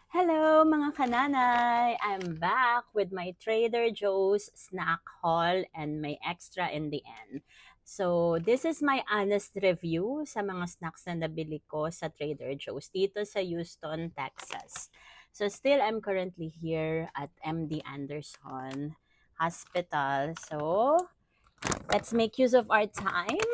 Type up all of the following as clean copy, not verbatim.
Hello mga kananay! I'm back with my Trader Joe's snack haul and may extra in the end. So, this is my honest review sa mga snacks na nabili ko sa Trader Joe's dito sa Houston, Texas. So, still I'm currently here at MD Anderson Hospital. So, let's make use of our time.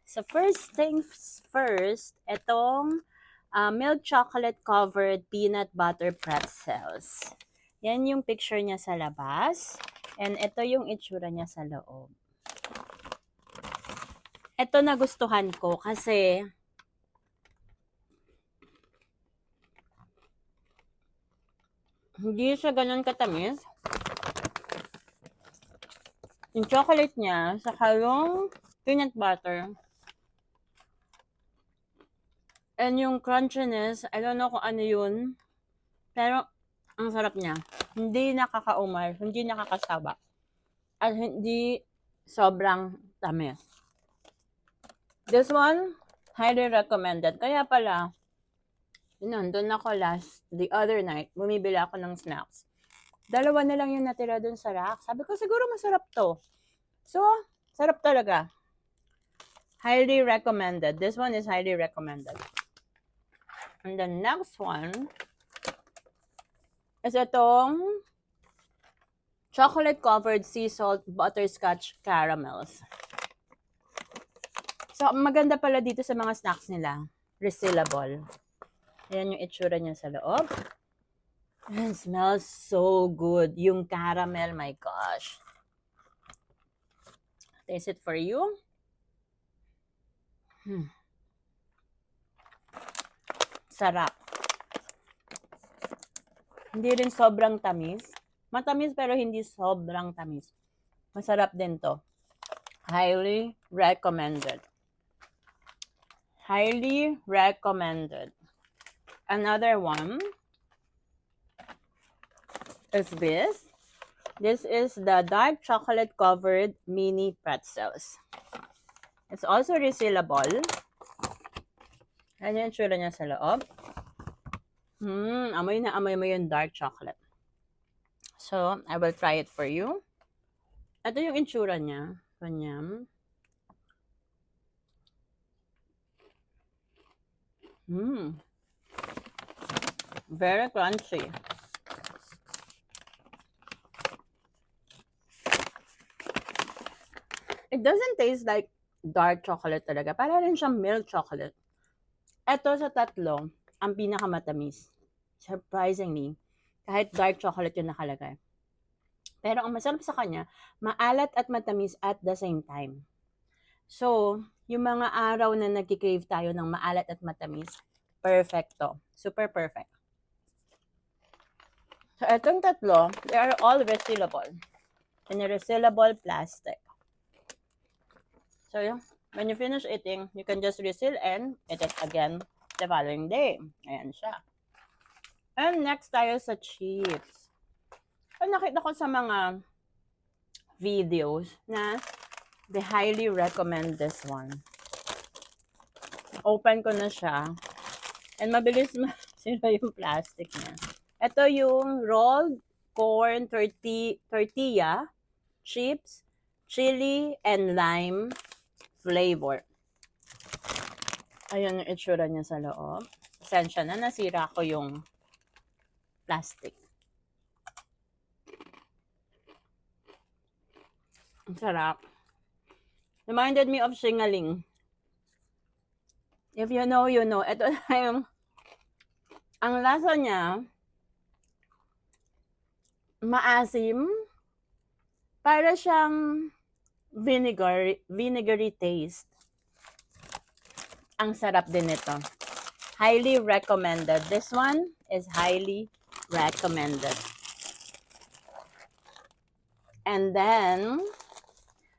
So, first things first, itong milk chocolate covered peanut butter pretzels. Yan yung picture niya sa labas. And ito yung itsura niya sa loob. Ito nagustuhan ko kasi hindi siya ganun katamis. Yung chocolate niya, saka yung peanut butter. And yung crunchiness, I don't know kung ano yun. Pero, ang sarap niya. Hindi nakakaumay, hindi nakakasaba. At hindi sobrang tamis. This one, highly recommended. Kaya pala, nandun ako the other night, bumibili ako ng snacks. Dalawa na lang yung natira dun sa rack. Sabi ko, siguro masarap to. So, sarap talaga. Highly recommended. This one is highly recommended. And the next one is itong chocolate-covered sea salt butterscotch caramels. So, maganda pala dito sa mga snacks nila. Resealable. Ayan yung itsura niya sa loob. And it smells so good. Yung caramel, my gosh. Taste it for you. Sarap. Hindi rin sobrang tamis. Matamis pero hindi sobrang tamis. Masarap din to. Highly recommended. Highly recommended. Another one is this. This is the dark chocolate covered mini pretzels. It's also resealable. Ayan yung tsura niya sa loob. Amoy na amoy mo yung dark chocolate. So, I will try it for you. Ito yung itsura niya. Kanyam. Very crunchy. It doesn't taste like dark chocolate talaga. Para rin siyang milk chocolate. Ito sa tatlo, ang pinakamatamis. Surprisingly, kahit dark chocolate yung nakalagay. Pero ang masarap sa kanya, maalat at matamis at the same time. So, yung mga araw na nagkikrave tayo ng maalat at matamis, perfecto. Super perfect. So, itong tatlo, they are all resealable. In a resealable plastic. So, when you finish eating, you can just reseal and eat it again the following day. Ayan siya. And next tayo sa chips. So, nakita ko sa mga videos na they highly recommend this one. Open ko na siya. And mabilis masira yung plastic niya. Ito yung rolled corn tortilla chips, chili, and lime flavor. Ayan yung itsura niya sa loob. Pasensya na, nasira ko yung plastic. Ang sarap. Reminded me of Singaling. If you know, you know. Ito na yung ang lasa niya maasim. Para siyang vinegary taste. Ang sarap din ito. Highly recommended. This one is highly recommended. And then,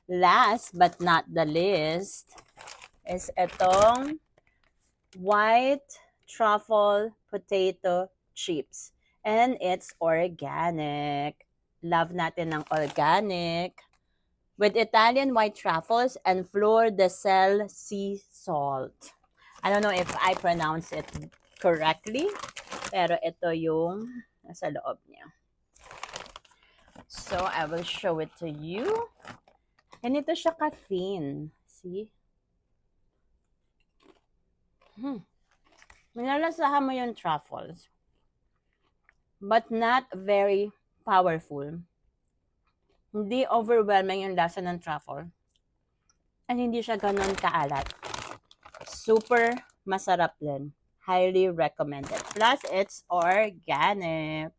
last but not the least, is itong white truffle potato chips. And it's organic. Love natin ng organic. With Italian white truffles and fleur de sel sea salt. I don't know if I pronounce it correctly, Pero ito yung nasa loob niya. So, I will show it to you. Ganito siya ka-thin. See? Malalasahan mo yung truffles. But not very powerful. Hindi overwhelming yung lasa ng truffle. And hindi siya ganun kaalat. Super masarap din. Highly recommended. Plus, it's organic.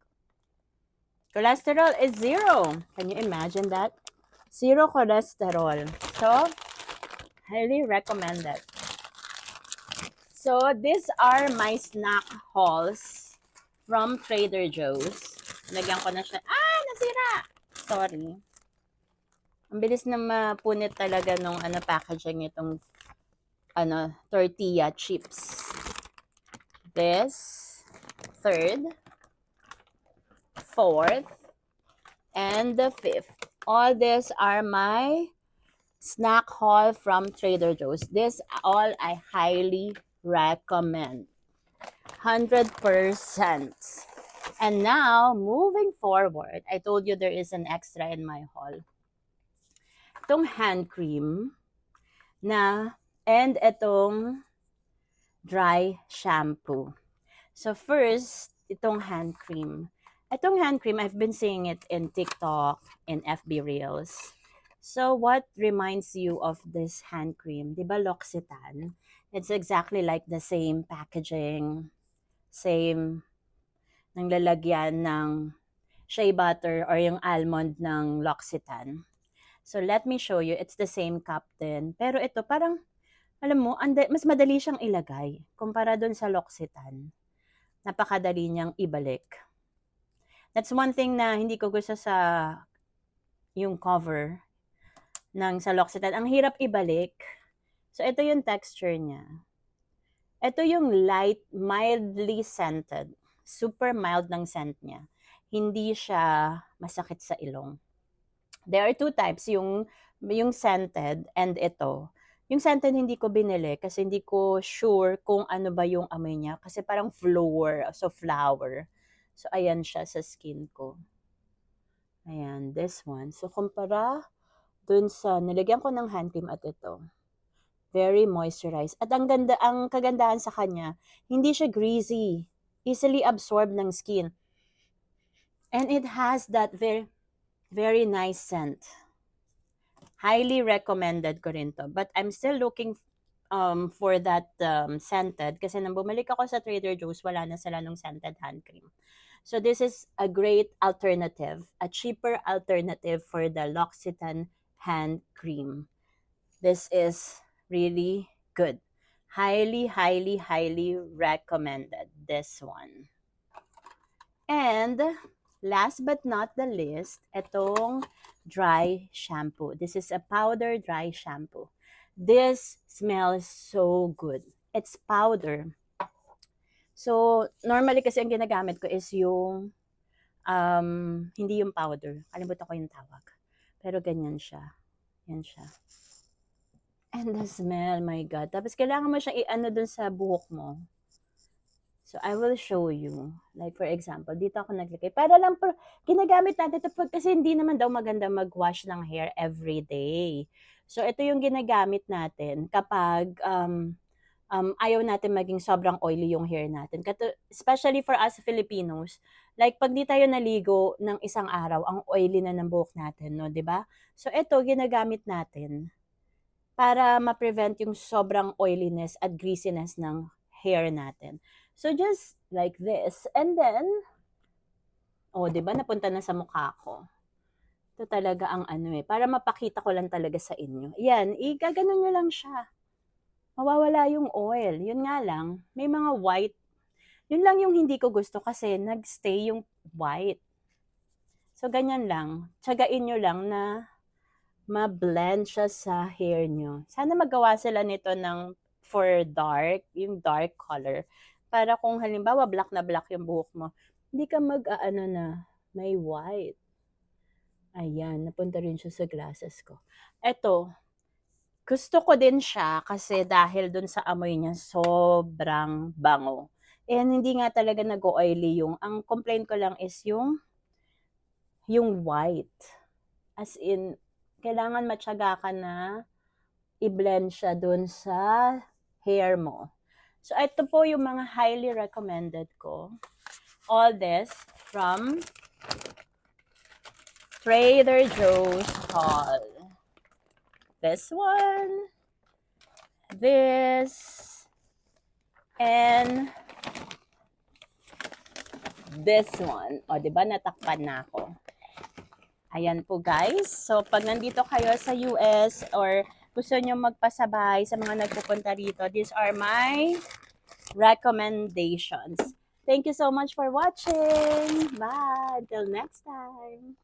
Cholesterol is 0. Can you imagine that? 0 cholesterol. So, highly recommended. So, these are my snack hauls from Trader Joe's. Lagyan ko na siya. Nasira! Sorry. Ang bilis na mapunit talaga nung packaging itong tortilla chips. This, third, fourth, and the fifth. All these are my snack haul from Trader Joe's. This all I highly recommend. 100%. And now, moving forward, I told you there is an extra in my haul. Itong hand cream and itong dry shampoo. So first, itong hand cream. Itong hand cream, I've been seeing it in TikTok, in FB Reels. So what reminds you of this hand cream? Diba L'Occitane? It's exactly like the same packaging, same ng lalagyan ng shea butter or yung almond ng L'Occitane. So let me show you, it's the same cup din. Pero ito parang, alam mo, mas madali siyang ilagay kumpara dun sa L'Occitane. Napakadali niyang ibalik. That's one thing na hindi ko gusto sa yung cover ng sa L'Occitane. Ang hirap ibalik. So ito yung texture niya. Ito yung light, mildly scented. Super mild ng scent niya. Hindi siya masakit sa ilong. There are two types, yung scented and ito. Yung scented hindi ko binili kasi hindi ko sure kung ano ba yung amoy niya kasi parang flower. So ayan siya sa skin ko. Ayan, this one. So kumpara dun sa nilagyan ko ng hand cream at ito. Very moisturized. At ang kagandahan sa kanya, hindi siya greasy. Easily absorbed ng skin. And it has that very, very nice scent. Highly recommended ko rin to. But I'm still looking for that scented. Kasi nang bumalik ako sa Trader Joe's, wala na sila nung scented hand cream. So this is a great alternative. A cheaper alternative for the L'Occitane hand cream. This is really good. Highly, highly, highly recommended. This one. And last but not the least, itong dry shampoo. This is a powder dry shampoo. This smells so good. It's powder. So, normally kasi ang ginagamit ko is yung, hindi yung powder. Kalimutan ko yung tawag. Pero ganyan siya. Yan siya. And the smell, my God. Tapos kailangan mo siyang i-ano dun sa buhok mo. So, I will show you. Like, for example, dito ako naglagay. Para lang, ginagamit natin ito kasi hindi naman daw maganda mag-wash ng hair every day. So, ito yung ginagamit natin kapag ayaw natin maging sobrang oily yung hair natin. Especially for us Filipinos, like pag di tayo naligo ng isang araw, ang oily na ng buhok natin, no, 'di ba? So ito ginagamit natin para ma-prevent yung sobrang oiliness at greasiness ng hair natin. So just like this, and then 'di ba napunta na sa mukha ko. Ito talaga ang para mapakita ko lang talaga sa inyo. Yan, igaganon nyo lang siya. Mawawala yung oil. Yun nga lang, may mga white. Yun lang yung hindi ko gusto kasi nagstay yung white. So, ganyan lang. Tsagain nyo lang na ma-blend siya sa hair nyo. Sana magawa sila nito for dark, yung dark color. Para kung halimbawa black na black yung buhok mo, hindi ka na may white. Ayan, napunta rin siya sa glasses ko. Eto, gusto ko din siya kasi dahil dun sa amoy niya, sobrang bango. And hindi nga talaga nag-oily ang complaint ko lang is yung white. As in, kailangan matyaga ka na i-blend siya dun sa hair mo. So, ito po yung mga highly recommended ko. All this from Trader Joe's haul. This one, this, and this one. O, diba natakpan na ako. Ayan po guys. So, pag nandito kayo sa US or gusto nyo magpasabay sa mga nagpupunta rito, these are my recommendations. Thank you so much for watching. Bye. Until next time.